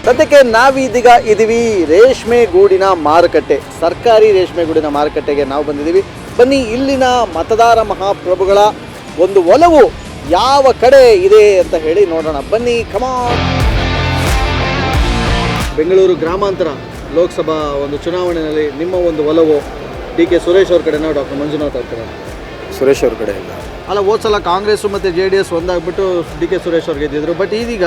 ಸದ್ಯಕ್ಕೆ ನಾವೀದೀಗ ಇದೀವಿ ರೇಷ್ಮೆ ಗೂಡಿನ ಮಾರುಕಟ್ಟೆ, ಸರ್ಕಾರಿ ರೇಷ್ಮೆ ಗೂಡಿನ ಮಾರುಕಟ್ಟೆಗೆ ನಾವು ಬಂದಿದ್ದೀವಿ. ಬನ್ನಿ ಇಲ್ಲಿನ ಮತದಾರ ಮಹಾಪ್ರಭುಗಳ ಒಂದು ಒಲವು ಯಾವ ಕಡೆ ಇದೆ ಅಂತ ಹೇಳಿ ನೋಡೋಣ. ಬನ್ನಿ ಕಮಾನ್. ಬೆಂಗಳೂರು ಗ್ರಾಮಾಂತರ ಲೋಕಸಭಾ ಒಂದು ಚುನಾವಣೆಯಲ್ಲಿ ನಿಮ್ಮ ಒಂದು ಒಲವು ಡಿ ಕೆ ಸುರೇಶ್ ಅವ್ರ ಕಡೆನೋ ಡಾಕ್ಟರ್ ಮಂಜುನಾಥ್ ಅವ್ರ ಕಡೆ? ಸುರೇಶ್ ಅವ್ರ ಕಡೆ ಇಲ್ಲ. ಅಲ್ಲ, ಹೋದ ಸಲ ಕಾಂಗ್ರೆಸ್ಸು ಮತ್ತು JDS ಒಂದಾಗ್ಬಿಟ್ಟು ಡಿ ಕೆ ಸುರೇಶ್ ಅವ್ರು ಗೆದ್ದಿದ್ರು. ಬಟ್ ಇದೀಗ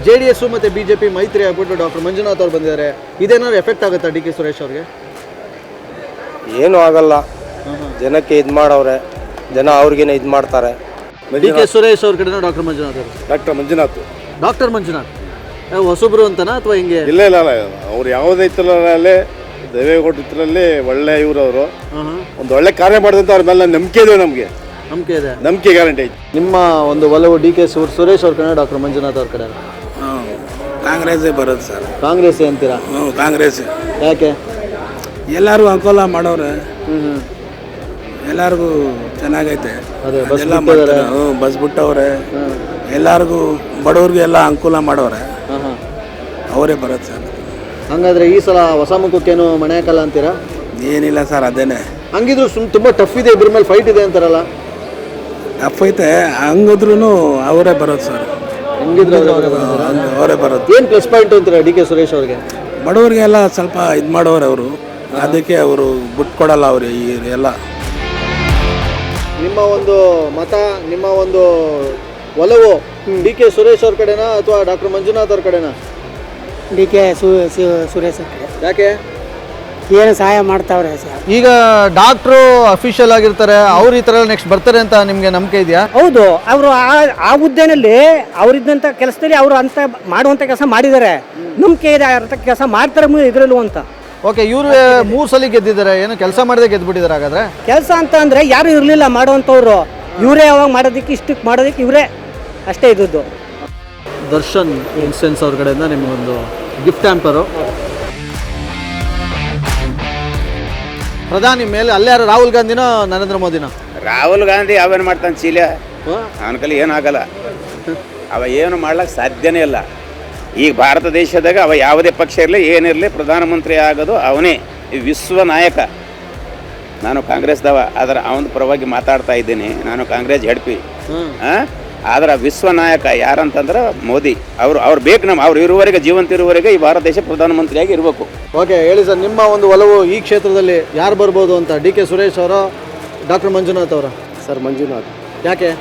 JDS ಮತ್ತು BJP ಮೈತ್ರಿ ಆಗ್ಬಿಟ್ಟು ಡಾಕ್ಟರ್ ಮಂಜುನಾಥ್ ಅವ್ರು ಬಂದಿದ್ದಾರೆ. ಇದೇನಾದ್ರು ಎಫೆಕ್ಟ್ ಆಗುತ್ತಾ ಡಿ ಕೆ ಸುರೇಶ್ ಅವ್ರಿಗೆ? ಏನೂ ಆಗಲ್ಲ. ಜನಕ್ಕೆ ಇದು ಮಾಡವ್ರೆ, ಜನ ಅವ್ರಿಗೇನೆ ಇದು ಮಾಡ್ತಾರೆ. ಡಿ ಕೆ ಸುರೇಶ್ ಅವ್ರ ಕಡೆನೋ ಡಾಕ್ಟರ್ ಮಂಜುನಾಥ್ ಅವರು? ಡಾಕ್ಟರ್ ಮಂಜುನಾಥ್ ಹೊಸಬ್ರು ಅಂತನಾ ಅಥವಾ ಹಿಂಗೆ? ಇಲ್ಲ ಇಲ್ಲ ಇಲ್ಲ, ಅವ್ರು ಯಾವುದೇ ಇತ್ತರಲ್ಲೇ ದೇವೇಗೌಡ ಇತ್ತರಲ್ಲಿ ಒಳ್ಳೆ ಇವ್ರವರು ಒಂದು ಒಳ್ಳೆ ಕಾರ್ಯ ಮಾಡಿದಂತ ಅವ್ರ ಮೇಲೆ ನಂಬಿಕೆ ಇದೆ. ನಮಗೆ ನಂಬಿಕೆ ಗ್ಯಾರಂಟಿ ಐತಿ. ನಿಮ್ಮ ಒಂದು ಒಲವು ಡಿ ಕೆ ಸುರೇಶ್ ಅವ್ರ ಕಡೆ ಡಾಕ್ಟರ್ ಮಂಜುನಾಥ್ ಅವ್ರ ಕಡೆ? ಕಾಂಗ್ರೆಸ್ಸೇ ಬರುತ್ತೆ ಸರ್. ಕಾಂಗ್ರೆಸ್ ಅಂತೀರಾ? ಕಾಂಗ್ರೆಸ್. ಯಾಕೆ? ಎಲ್ಲರಿಗೂ ಅನುಕೂಲ ಮಾಡವ್ರೆ, ಎಲ್ಲರಿಗೂ ಚೆನ್ನಾಗೈತೆ. ಬಸ್ ಬಿಟ್ಟವ್ರೆ, ಎಲ್ಲರಿಗೂ ಬಡವ್ರಿಗೆ ಎಲ್ಲ ಅನುಕೂಲ ಮಾಡವ್ರೆ, ಅವರೇ ಬರುತ್ತೆ ಸರ್. ಹಂಗಾದ್ರೆ ಈ ಸಲ ಹೊಸ ಮುಖಕ್ಕೇನು ಮನೆ ಹಾಕಲ್ಲ ಅಂತೀರಾ? ಏನಿಲ್ಲ ಸರ್, ಅದೇನೆ. ಹಂಗಿದ್ರು ತುಂಬ ಟಫ್ ಇದೆ, ಇದ್ರ ಮೇಲೆ ಫೈಟ್ ಇದೆ ಅಂತಾರಲ್ಲ? ಟಫ್ ಐತೆ, ಹಂಗಿದ್ರು ಅವರೇ ಬರೋದು ಸರ್. ಹಂಗಿದ್ರು ಅವರೇ ಬರೋದು. ಏನು ಪ್ಲಸ್ ಪಾಯಿಂಟ್ ಅಂತೀರಾ ಡಿ ಕೆ ಸುರೇಶ್ ಅವ್ರಿಗೆ? ಬಡವ್ರಿಗೆಲ್ಲ ಸ್ವಲ್ಪ ಇದು ಮಾಡೋರು ಅವರು, ಅದಕ್ಕೆ ಅವರು ಬಿಟ್ಕೊಡಲ್ಲ ಅವರು ಎಲ್ಲ. ನಿಮ್ಮ ಒಂದು ಮತ, ನಿಮ್ಮ ಒಂದು ಒಲವು ಡಿ ಕೆ ಸುರೇಶ್ ಅವ್ರ ಕಡೆನಾ ಅಥವಾ ಡಾಕ್ಟರ್ ಮಂಜುನಾಥ್ ಅವ್ರ ಕಡೆನಾ? ಡಿ ಕೆ ಸುರೇಶ್ ಅವ್ರ ಕಡೆ. ಯಾಕೆ? ಏನು ಸಹಾಯ ಮಾಡ್ತಾವ್ರೆ ಸರ್. ಈಗ ಡಾಕ್ಟ್ರು ಅಫಿಷಿಯಲ್ ಆಗಿರ್ತಾರೆ, ಅವ್ರು ಈ ಥರ ನೆಕ್ಸ್ಟ್ ಬರ್ತಾರೆ ಅಂತ ನಿಮಗೆ ನಂಬಿಕೆ ಇದೆಯಾ? ಹೌದು, ಅವರು ಆ ಹುದ್ದೆನಲ್ಲಿ ಅವರಿದ್ದಂಥ ಕೆಲಸದಲ್ಲಿ ಅವರು ಅಂತ ಮಾಡುವಂಥ ಕೆಲಸ ಮಾಡಿದ್ದಾರೆ. ನಂಬಿಕೆ ಇದೆ, ಅಂತ ಕೆಲಸ ಮಾಡ್ತಾರೆ ಇದರಲ್ಲೂ ಅಂತ. ಓಕೆ, ಇವರು 3 ಸಲ ಗೆದ್ದಿದ್ದಾರೆ, ಏನು ಕೆಲಸ ಮಾಡದೆ ಗೆದ್ದುಬಿಟ್ಟಿದ್ದಾರೆ? ಹಾಗಾದ್ರೆ ಕೆಲಸ ಅಂತ ಅಂದರೆ ಯಾರು ಇರಲಿಲ್ಲ ಮಾಡುವಂಥವ್ರು, ಇವರೇ ಅವಾಗ ಮಾಡೋದಕ್ಕೆ ಇಷ್ಟಕ್ಕೆ ಮಾಡೋದಕ್ಕೆ ಇವರೇ ಅಷ್ಟೇ ಇದ್ದದ್ದು. ದರ್ಶನ್ ಇನ್ಸೆನ್ಸ್ ಅವ್ರ ಕಡೆಯಿಂದ ನಿಮಗೊಂದು ಗಿಫ್ಟ್ ಹ್ಯಾಂಪರು. ಪ್ರಧಾನಿ ಮೇಲೆ ಅಲ್ಲೇ ಯಾರು, ರಾಹುಲ್ ಗಾಂಧಿನೋ ನರೇಂದ್ರ ಮೋದಿನೋ? ರಾಹುಲ್ ಗಾಂಧಿ ಅವೇನು ಮಾಡ್ತಾನೆ ಚೀಲ, ಅವನ ಕಲಿ ಏನಾಗಲ್ಲ, ಅವ ಏನು ಮಾಡ್ಲಿಕ್ಕೆ ಸಾಧ್ಯನೇ ಇಲ್ಲ. ಈಗ ಭಾರತ ದೇಶದಾಗ ಅವ ಯಾವುದೇ ಪಕ್ಷ ಇರಲಿ ಏನಿರಲಿ ಪ್ರಧಾನಮಂತ್ರಿ ಆಗೋದು ಅವನೇ, ಈ ವಿಶ್ವ ನಾಯಕ. ನಾನು ಕಾಂಗ್ರೆಸ್ದವ, ಆದರೆ ಅವನ ಪರವಾಗಿ ಮಾತಾಡ್ತಾ ಇದ್ದೀನಿ. ನಾನು ಕಾಂಗ್ರೆಸ್ ಹೆಡ್ಪಿ. ಆದ್ರೆ ವಿಶ್ವ ನಾಯಕ ಯಾರಂತಂದ್ರೆ ಮೋದಿ. ಅವ್ರು ಬೇಕು, ಅವ್ರು ಇರುವವರೆಗೆ, ಜೀವಂತ ಇರುವವರೆಗೆ ಈ ಭಾರತ ದೇಶ ಪ್ರಧಾನಮಂತ್ರಿಯಾಗಿ ಇರಬೇಕು. ಓಕೆ, ಹೇಳಿ ಸರ್, ನಿಮ್ಮ ಒಂದು ಒಲವು ಈ ಕ್ಷೇತ್ರದಲ್ಲಿ ಯಾರು ಬರ್ಬೋದು ಅಂತ? ಡಿ ಕೆ ಸುರೇಶ್ ಅವರ, ಡಾಕ್ಟರ್ ಮಂಜುನಾಥ್ ಅವರ? ಸರ್ ಮಂಜುನಾಥ್. ಯಾಕೆ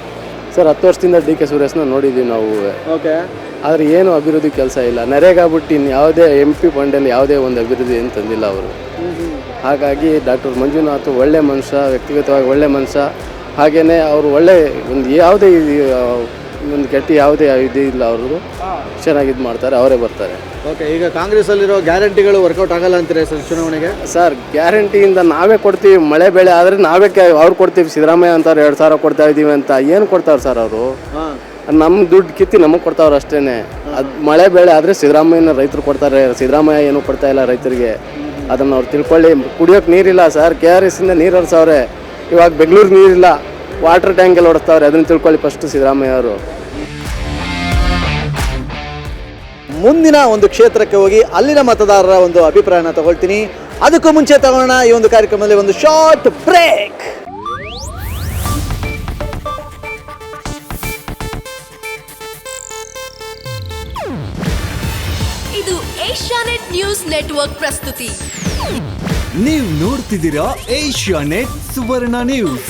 ಸರ್ 10 ವರ್ಷದಿಂದ ಡಿ ಕೆ ಸುರೇಶ್ನ ನೋಡಿದ್ದೀವಿ ನಾವು. ಓಕೆ, ಆದರೆ ಏನು ಅಭಿವೃದ್ಧಿ ಕೆಲಸ ಇಲ್ಲ. ನರೇಗಾ ಬಿಟ್ಟು ಇನ್ನು ಯಾವುದೇ MP ಫಂಡಲ್ಲಿ ಯಾವುದೇ ಒಂದು ಅಭಿವೃದ್ಧಿ ಏನು ತಂದಿಲ್ಲ ಅವರು. ಹಾಗಾಗಿ ಡಾಕ್ಟರ್ ಮಂಜುನಾಥ್ ಒಳ್ಳೆ ಮನುಷ್ಯ, ವ್ಯಕ್ತಿಗತವಾಗಿ ಒಳ್ಳೆ ಮನುಷ್ಯ. ಹಾಗೆಯೇ ಅವರು ಒಳ್ಳೆ ಒಂದು ಯಾವುದೇ ಒಂದು ಕೆಟ್ಟ ಯಾವುದೇ ಇದು ಇಲ್ಲ, ಅವರು ಚೆನ್ನಾಗಿ ಇದು ಮಾಡ್ತಾರೆ, ಅವರೇ ಬರ್ತಾರೆ. ಓಕೆ, ಈಗ ಕಾಂಗ್ರೆಸ್ಸಲ್ಲಿರೋ ಗ್ಯಾರಂಟಿಗಳು ವರ್ಕೌಟ್ ಆಗಲ್ಲ ಅಂತೀರಾ ಸರ್ ಚುನಾವಣೆಗೆ? ಸರ್, ಗ್ಯಾರಂಟಿಯಿಂದ ನಾವೇ ಕೊಡ್ತೀವಿ, ಮಳೆ ಬೆಳೆ ಆದರೆ ನಾವೇ ಅವ್ರು ಕೊಡ್ತೀವಿ. ಸಿದ್ದರಾಮಯ್ಯ ಅಂತಾರೆ 2,000 ಕೊಡ್ತಾ ಇದ್ದೀವಿ ಅಂತ. ಏನು ಕೊಡ್ತಾವ್ರೆ ಸರ್ ಅವರು? ನಮ್ಮ ದುಡ್ಡು ಕಿತ್ತಿ ನಮಗೆ ಕೊಡ್ತಾವ್ರು ಅಷ್ಟೇ. ಅದು ಮಳೆ ಬೆಳೆ ಆದರೆ ಸಿದ್ದರಾಮಯ್ಯನ ರೈತರು ಕೊಡ್ತಾರೆ, ಸಿದ್ದರಾಮಯ್ಯ ಏನೂ ಕೊಡ್ತಾ ಇಲ್ಲ ರೈತರಿಗೆ. ಅದನ್ನು ಅವ್ರು ತಿಳ್ಕೊಳ್ಳಿ. ಕುಡಿಯೋಕೆ ನೀರಿಲ್ಲ ಸರ್, KRSಯಿಂದ ನೀರು ಹರಿಸವ್ರೆ. ಇವಾಗ ಬೆಂಗಳೂರು ನೀರಿಲ್ಲ, ವಾಟರ್ ಟ್ಯಾಂಕೆಲ್ಲ ಹೊಡಿಸ್ತಾವ್ರೆ. ಅದನ್ನು ತಿಳ್ಕೊಳ್ಳಿ ಫಸ್ಟ್ ಸಿದ್ದರಾಮಯ್ಯ ಅವರು. ಮುಂದಿನ ಒಂದು ಕ್ಷೇತ್ರಕ್ಕೆ ಹೋಗಿ ಅಲ್ಲಿನ ಮತದಾರರ ಒಂದು ಅಭಿಪ್ರಾಯನ ತಗೊಳ್ತೀನಿ. ಅದಕ್ಕೂ ಮುಂಚೆ ತಗೊಳ್ಳೋಣ ಈ ಒಂದು ಕಾರ್ಯಕ್ರಮದಲ್ಲಿ ಒಂದು ಶಾರ್ಟ್ ಬ್ರೇಕ್. ಇದು ಏಷ್ಯಾನೆಟ್ ನ್ಯೂಸ್ ನೆಟ್ವರ್ಕ್ ಪ್ರಸ್ತುತಿ. ನೀವು ನೋಡ್ತಿದ್ದೀರಾ ಏಷ್ಯಾನೆಟ್ ಸುವರ್ಣ ನ್ಯೂಸ್.